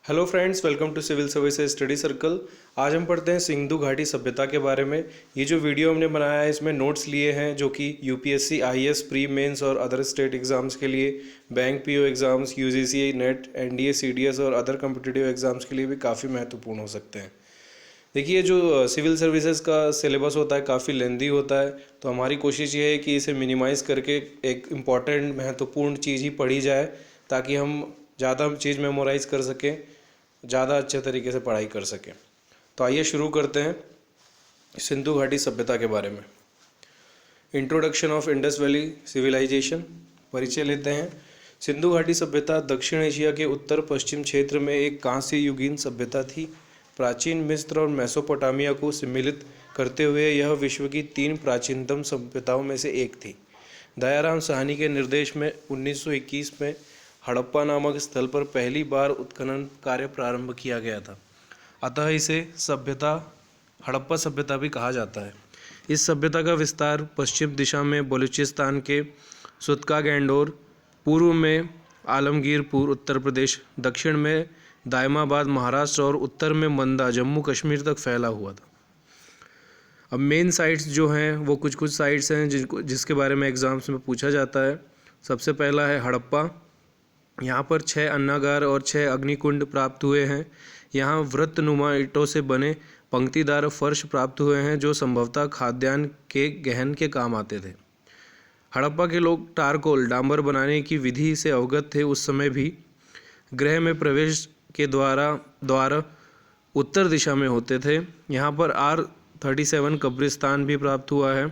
Hello friends, welcome to civil services study circle. आज हम पढ़ते हैं सिंधु घाटी सभ्यता के बारे में। ये जो वीडियो हमने बनाया है इसमें नोट्स लिए हैं जो कि यूपीएससी, आईएएस, प्री मेंस और अदर स्टेट एग्जाम्स के लिए, bank PO exams, UGC net, NDA, CDS और अदर कॉम्पिटिटिव एग्जाम्स के लिए भी काफ़ी महत्वपूर्ण हो सकते हैं। देखिए, जो सिविल सर्विसेज का सिलेबस होता है काफ़ी लेंदी होता है, तो हमारी कोशिश ये है कि इसे मिनिमाइज़ करके एक इम्पॉर्टेंट महत्वपूर्ण चीज़ ही पढ़ी जाए ताकि हम ज़्यादा चीज़ मेमोराइज़ कर सकें, ज़्यादा अच्छे तरीके से पढ़ाई कर सकें। तो आइए शुरू करते हैं सिंधु घाटी सभ्यता के बारे में। Introduction of Indus valley civilisation, परिचय लेते हैं। सिंधु घाटी सभ्यता दक्षिण एशिया के उत्तर पश्चिम क्षेत्र में एक कांस्य युगीन सभ्यता थी। प्राचीन मिस्र और मेसोपोटामिया को सम्मिलित करते हुए यह विश्व की 3 प्राचीनतम सभ्यताओं में से एक थी। दयाराम साहनी के निर्देश में 1921 में हड़प्पा नामक स्थल पर पहली बार उत्खनन कार्य प्रारंभ किया गया था। अतः इसे हड़प्पा सभ्यता भी कहा जाता है। इस सभ्यता का विस्तार पश्चिम दिशा में बलूचिस्तान के सुतका गैंडोर, पूर्व में आलमगीरपुर उत्तर प्रदेश, दक्षिण में दायमाबाद महाराष्ट्र और उत्तर में मंदा जम्मू कश्मीर तक फैला हुआ था। अब मेन साइट्स जो हैं वो कुछ साइट्स हैं जिसके बारे में एग्जाम्स में पूछा जाता है। सबसे पहला है हड़प्पा। यहाँ पर 6 अन्नागार और 6 अग्निकुंड प्राप्त हुए हैं। यहाँ वृत्तनुमा ईंटों से बने पंक्तिदार फर्श प्राप्त हुए हैं जो संभवतः खाद्यान्न के गहन के काम आते थे। हड़प्पा के लोग टारकोल डांबर बनाने की विधि से अवगत थे। उस समय भी गृह में प्रवेश के द्वार उत्तर दिशा में होते थे। यहाँ पर R37 कब्रिस्तान भी प्राप्त हुआ है।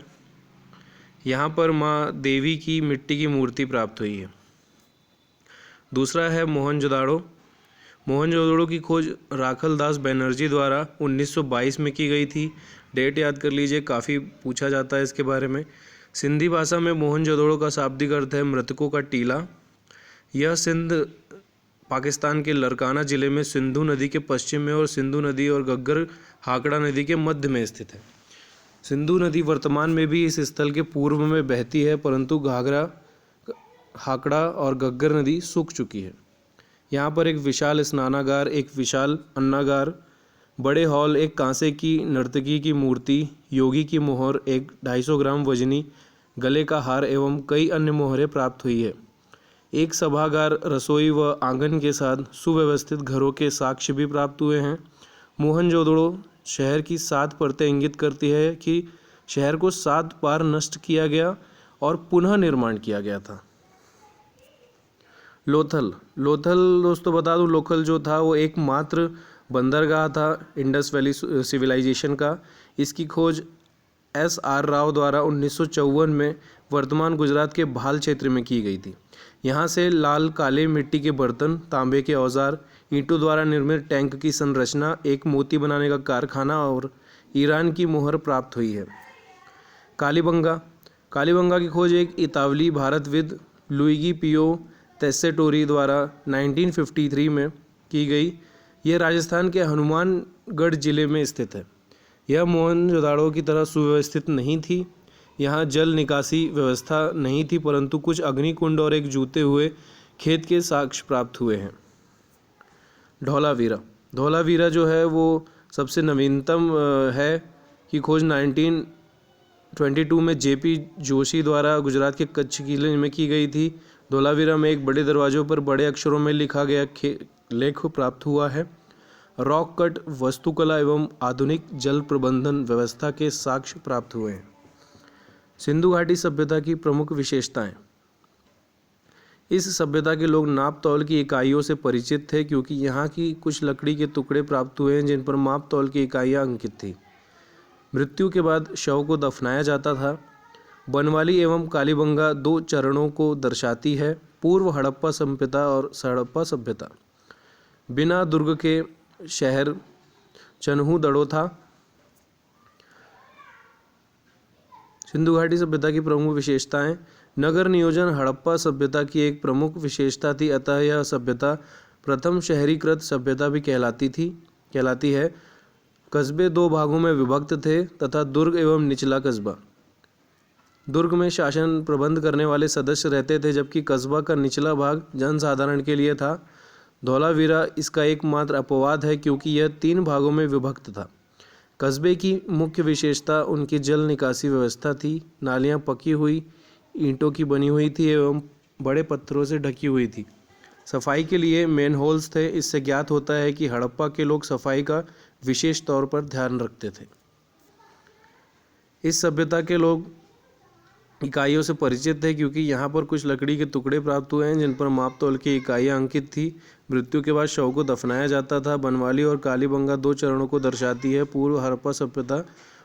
यहाँ पर माँ देवी की मिट्टी की मूर्ति प्राप्त हुई है। दूसरा है मोहनजोदाड़ो। मोहनजोदाड़ो की खोज राखल दास बनर्जी द्वारा 1922 में की गई थी। डेट याद कर लीजिए, काफ़ी पूछा जाता है इसके बारे में। सिंधी भाषा में मोहनजोदाड़ो का शाब्दिक अर्थ है मृतकों का टीला। यह सिंध पाकिस्तान के लरकाना ज़िले में सिंधु नदी के पश्चिम में और सिंधु नदी और घग्गर हाकड़ा नदी के मध्य में स्थित है। सिंधु नदी वर्तमान में भी इस स्थल के पूर्व में बहती है, परंतु घाघरा, हाकड़ा और घग्गर नदी सूख चुकी है। यहाँ पर एक विशाल स्नानागार, एक विशाल अन्नागार, बड़े हॉल, एक कांसे की नर्तकी की मूर्ति, योगी की मोहर, एक 250 ग्राम वजनी गले का हार एवं कई अन्य मोहरें प्राप्त हुई है। एक सभागार, रसोई व आंगन के साथ सुव्यवस्थित घरों के साक्ष्य भी प्राप्त हुए हैं। मोहनजोदड़ो शहर की 7 परतें इंगित करती है कि शहर को 7 बार नष्ट किया गया और पुनः निर्माण किया गया था। लोथल दोस्तों बता दूं, लोथल जो था वो एकमात्र बंदरगाह था इंडस वैली सिविलाइजेशन का। इसकी खोज SR राव द्वारा 1954 में वर्तमान गुजरात के भाल क्षेत्र में की गई थी। यहाँ से लाल काले मिट्टी के बर्तन, तांबे के औजार, ईंटों द्वारा निर्मित टैंक की संरचना, एक मोती बनाने का कारखाना और ईरान की मोहर प्राप्त हुई है। कालीबंगा की खोज एक इतावली भारतविद लुइगी पियो तेस्सेटोरी द्वारा 1953 में की गई। यह राजस्थान के हनुमानगढ़ जिले में स्थित है। यह मोहनजोदाड़ो की तरह सुव्यवस्थित नहीं थी। यहाँ जल निकासी व्यवस्था नहीं थी, परंतु कुछ अग्निकुंड और एक जूते हुए खेत के साक्ष्य प्राप्त हुए हैं। धौलावीरा जो है वो सबसे नवीनतम है की खोज 1922 में JP जोशी द्वारा गुजरात के कच्छ किले में की गई थी। धौलावीरा में एक बड़े दरवाजों पर बड़े अक्षरों में लिखा गया लेख प्राप्त हुआ है। रॉक कट वास्तुकला एवं आधुनिक जल प्रबंधन व्यवस्था के साक्ष्य प्राप्त हुए हैं। सिंधु घाटी सभ्यता की प्रमुख विशेषताएं। इस सभ्यता के लोग नाप तौल की इकाइयों से परिचित थे क्योंकि यहाँ की कुछ लकड़ी के टुकड़े प्राप्त हुए हैं जिन पर माप तौल की इकाइयाँ अंकित थी। मृत्यु के बाद शव को दफनाया जाता था। बनवाली एवं कालीबंगा 2 चरणों को दर्शाती है, पूर्व हड़प्पा सभ्यता और हड़प्पा सभ्यता। बिना दुर्ग के शहर चन्हू दड़ो था। सिंधु घाटी सभ्यता की प्रमुख विशेषताएं। नगर नियोजन हड़प्पा सभ्यता की एक प्रमुख विशेषता थी, अतः यह सभ्यता प्रथम शहरीकृत सभ्यता भी कहलाती है। कस्बे 2 भागों में विभक्त थे तथा दुर्ग एवं निचला कस्बा। दुर्ग में शासन प्रबंध करने वाले सदस्य रहते थे, जबकि कस्बा का निचला भाग जनसाधारण के लिए था। धौलावीरा इसका एकमात्र अपवाद है क्योंकि यह 3 भागों में विभक्त था। कस्बे की मुख्य विशेषता उनकी जल निकासी व्यवस्था थी। नालियाँ पकी हुई ईंटों की बनी हुई थी एवं बड़े पत्थरों से ढकी हुई थी। सफाई के लिए मैनहोल्स थे। इससे ज्ञात होता है कि हड़प्पा के लोग सफाई का विशेष तौर पर ध्यान रखते थे। इस सभ्यता के लोग इकाइयों से परिचित थे क्योंकि यहाँ पर कुछ लकड़ी के टुकड़े प्राप्त हुए हैं जिन पर माप तौल की इकाइयाँ अंकित थी। मृत्यु के बाद शव को दफनाया जाता था। बनवाली और कालीबंगा 2 चरणों को दर्शाती है, पूर्व हड़प्पा सभ्यता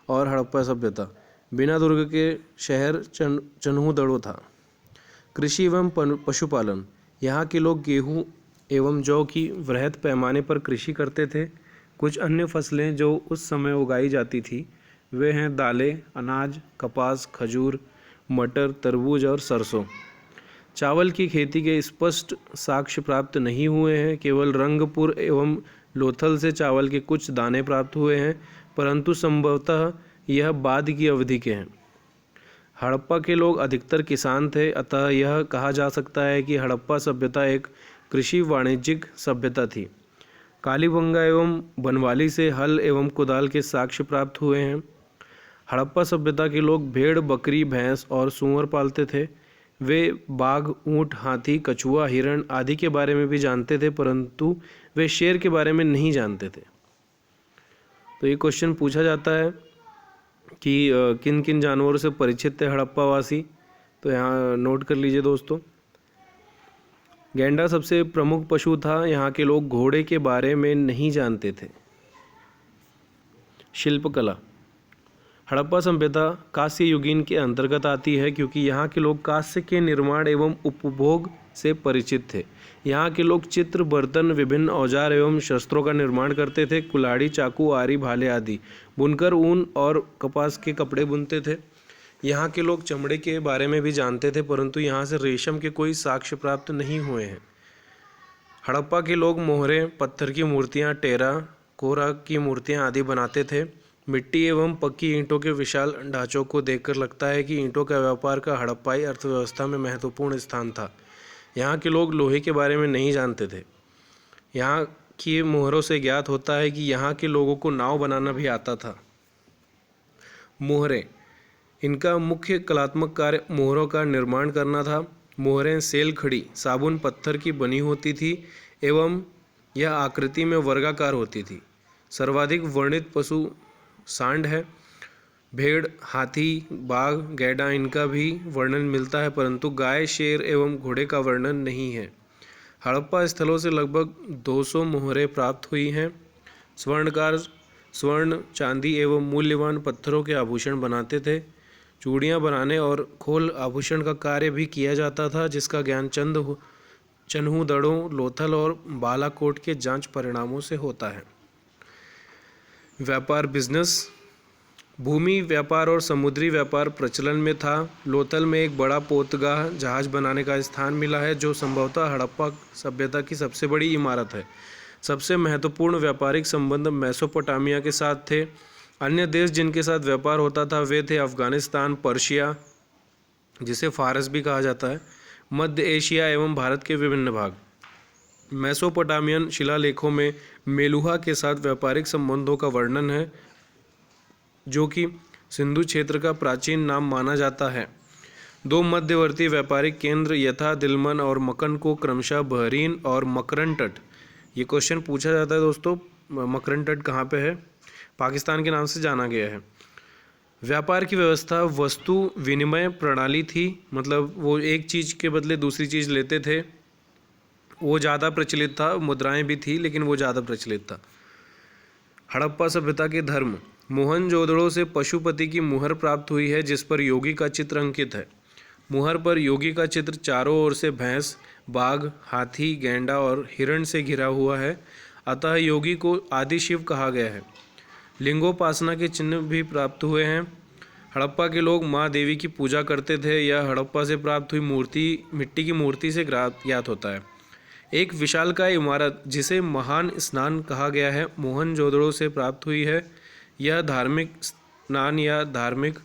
और हड़प्पा सभ्यता। बिना दुर्ग के शहर चन्हूदड़ो था। कृषि एवं पशुपालन। यहाँ के लोग गेहूँ एवं जौ की वृहद पैमाने पर कृषि करते थे। कुछ अन्य फसलें जो उस समय उगाई जाती थी वे हैं दालें, अनाज, कपास, खजूर, मटर, तरबूज और सरसों। चावल की खेती के स्पष्ट साक्ष्य प्राप्त नहीं हुए हैं। केवल रंगपुर एवं लोथल से चावल के कुछ दाने प्राप्त हुए हैं, परंतु संभवतः यह बाद की अवधि के हैं। हड़प्पा के लोग अधिकतर किसान थे, अतः यह कहा जा सकता है कि हड़प्पा सभ्यता एक कृषि वाणिज्यिक सभ्यता थी। कालीबंगा एवं बनवाली से हल एवं कुदाल के साक्ष्य प्राप्त हुए हैं। हड़प्पा सभ्यता के लोग भेड़, बकरी, भैंस और सूअर पालते थे। वे बाघ, ऊंट, हाथी, कछुआ, हिरण आदि के बारे में भी जानते थे, परंतु वे शेर के बारे में नहीं जानते थे। तो ये क्वेश्चन पूछा जाता है कि किन किन जानवरों से परिचित थे हड़प्पावासी। तो यहाँ नोट कर लीजिए दोस्तों। गैंडा सबसे प्रमुख पशु था। यहाँ के लोग घोड़े के बारे में नहीं जानते थे। शिल्पकला। हड़प्पा सभ्यता कांस्य युगीन के अंतर्गत आती है क्योंकि यहाँ के लोग कांस्य के निर्माण एवं उपभोग से परिचित थे। यहाँ के लोग चित्र, बर्तन, विभिन्न औजार एवं शस्त्रों का निर्माण करते थे। कुल्हाड़ी, चाकू, आरी, भाले आदि। बुनकर ऊन और कपास के कपड़े बुनते थे। यहाँ के लोग चमड़े के बारे में भी जानते थे, परंतु यहाँ से रेशम के कोई साक्ष्य प्राप्त नहीं हुए हैं। हड़प्पा के लोग मोहरे, पत्थर की मूर्तियाँ, टेरा कोरा की मूर्तियाँ आदि बनाते थे। मिट्टी एवं पक्की ईंटों के विशाल ढांचों को देखकर लगता है कि ईंटों का व्यापार का हड़प्पाई अर्थव्यवस्था में महत्वपूर्ण स्थान था। यहाँ के लोग लोहे के बारे में नहीं जानते थे। यहाँ की मोहरों से ज्ञात होता है कि यहाँ के लोगों को नाव बनाना भी आता था। मोहरें, इनका मुख्य कलात्मक कार्य मोहरों का निर्माण करना था। मोहरें सेल खड़ी साबुन पत्थर की बनी होती थी एवं यह आकृति में वर्गाकार होती थी। सर्वाधिक वर्णित पशु सांड है। भेड़, हाथी, बाघ, गैंडा इनका भी वर्णन मिलता है, परंतु गाय, शेर एवं घोड़े का वर्णन नहीं है। हड़प्पा स्थलों से लगभग 200 मोहरें प्राप्त हुई हैं। स्वर्णकार स्वर्ण, चांदी एवं मूल्यवान पत्थरों के आभूषण बनाते थे। चूड़ियाँ बनाने और खोल आभूषण का कार्य भी किया जाता था, जिसका ज्ञान चन्हूदड़ों, लोथल और बालाकोट के जांच परिणामों से होता है। व्यापार, बिजनेस। भूमि व्यापार और समुद्री व्यापार प्रचलन में था। लोथल में एक बड़ा पोतगाह जहाज बनाने का स्थान मिला है, जो संभवतः हड़प्पा सभ्यता की सबसे बड़ी इमारत है। सबसे महत्वपूर्ण व्यापारिक संबंध मेसोपोटामिया के साथ थे। अन्य देश जिनके साथ व्यापार होता था वे थे अफगानिस्तान, पर्शिया जिसे फारस भी कहा जाता है, मध्य एशिया एवं भारत के विभिन्न भाग। मेसोपोटामियन शिलालेखों में मेलुहा के साथ व्यापारिक संबंधों का वर्णन है, जो कि सिंधु क्षेत्र का प्राचीन नाम माना जाता है। 2 मध्यवर्ती व्यापारिक केंद्र यथा दिलमन और मकन को क्रमशः बहरीन और मकरन तट, ये क्वेश्चन पूछा जाता है दोस्तों, मकरन तट कहाँ पे है? पाकिस्तान के नाम से जाना गया है। व्यापार की व्यवस्था वस्तु विनिमय प्रणाली थी, मतलब वो एक चीज़ के बदले दूसरी चीज़ लेते थे, वो ज़्यादा प्रचलित था। मुद्राएं भी थी लेकिन वो ज़्यादा प्रचलित था। हड़प्पा सभ्यता के धर्म। मोहनजोदड़ो से पशुपति की मुहर प्राप्त हुई है जिस पर योगी का चित्र अंकित है। मुहर पर योगी का चित्र चारों ओर से भैंस, बाघ, हाथी, गैंडा और हिरण से घिरा हुआ है, अतः योगी को आदि शिव कहा गया है। लिंगोपासना के चिन्ह भी प्राप्त हुए हैं। हड़प्पा के लोग माँ देवी की पूजा करते थे। यह हड़प्पा से प्राप्त हुई मूर्ति मिट्टी की मूर्ति से ज्ञात होता है। एक विशालकाय इमारत जिसे महान स्नान कहा गया है मोहनजोदड़ो से प्राप्त हुई है। यह धार्मिक स्नान या धार्मिक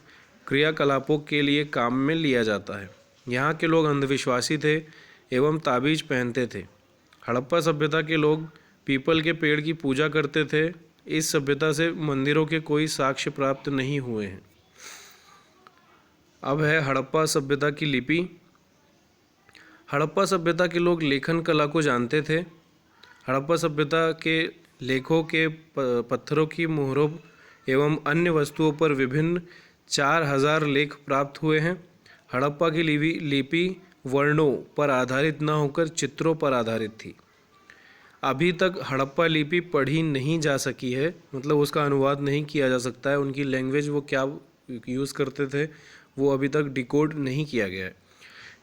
क्रियाकलापों के लिए काम में लिया जाता है। यहाँ के लोग अंधविश्वासी थे एवं ताबीज पहनते थे। हड़प्पा सभ्यता के लोग पीपल के पेड़ की पूजा करते थे। इस सभ्यता से मंदिरों के कोई साक्ष्य प्राप्त नहीं हुए हैं। अब है हड़प्पा सभ्यता की लिपि। हड़प्पा सभ्यता के लोग लेखन कला को जानते थे। हड़प्पा सभ्यता के लेखों के पत्थरों की मोहरों एवं अन्य वस्तुओं पर विभिन्न 4000 लेख प्राप्त हुए हैं। हड़प्पा की लिपि वर्णों पर आधारित न होकर चित्रों पर आधारित थी। अभी तक हड़प्पा लिपि पढ़ी नहीं जा सकी है, मतलब उसका अनुवाद नहीं किया जा सकता है। उनकी लैंग्वेज वो क्या यूज़ करते थे वो अभी तक डिकोड नहीं किया गया है।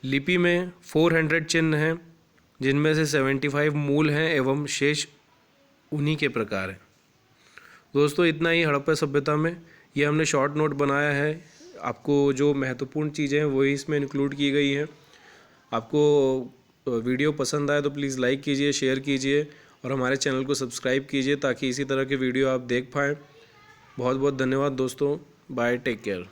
लिपि में 400 चिन्ह हैं, जिनमें से 75 मूल हैं एवं शेष उन्हीं के प्रकार हैं। दोस्तों इतना ही हड़प्पा सभ्यता में। ये हमने शॉर्ट नोट बनाया है। आपको जो महत्वपूर्ण चीज़ें हैं वही इसमें इंक्लूड की गई हैं। आपको वीडियो पसंद आए तो प्लीज़ लाइक कीजिए, शेयर कीजिए और हमारे चैनल को सब्सक्राइब कीजिए ताकि इसी तरह के वीडियो आप देख पाएँ। बहुत बहुत धन्यवाद दोस्तों। Bye, take care.